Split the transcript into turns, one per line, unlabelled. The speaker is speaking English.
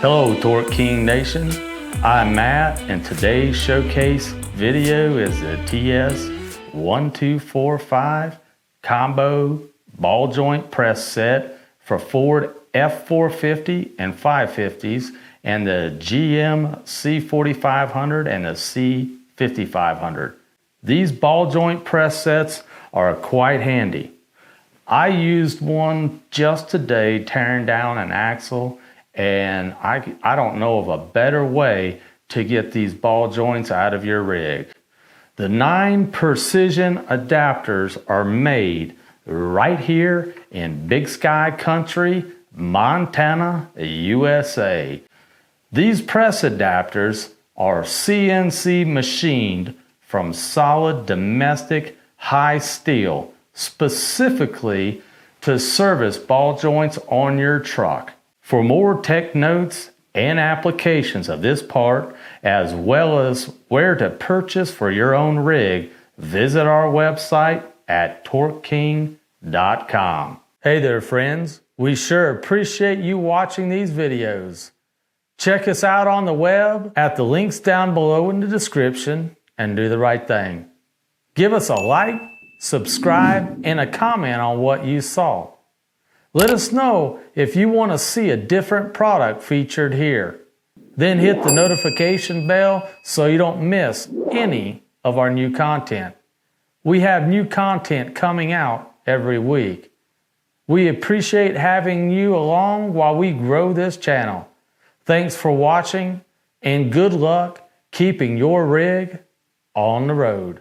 Hello Torque King Nation, I'm Matt and today's showcase video is the TS1245 combo ball joint press set for Ford F450 and 550s and the GM C4500 and the C5500. These ball joint press sets are quite handy. I used one just today tearing down an axle, and I don't know of a better way to get these ball joints out of your rig. The 9 precision adapters are made right here in Big Sky Country, Montana, USA. These press adapters are CNC machined from solid domestic high steel, specifically to service ball joints on your truck. For more tech notes and applications of this part, as well as where to purchase for your own rig, visit our website at TorqueKing.com. Hey there friends, we sure appreciate you watching these videos. Check us out on the web at the links down below in the description and do the right thing. Give us a like, subscribe, and a comment on what you saw. Let us know if you want to see a different product featured here. Then hit the notification bell so you don't miss any of our new content. We have new content coming out every week. We appreciate having you along while we grow this channel. Thanks for watching and good luck keeping your rig on the road.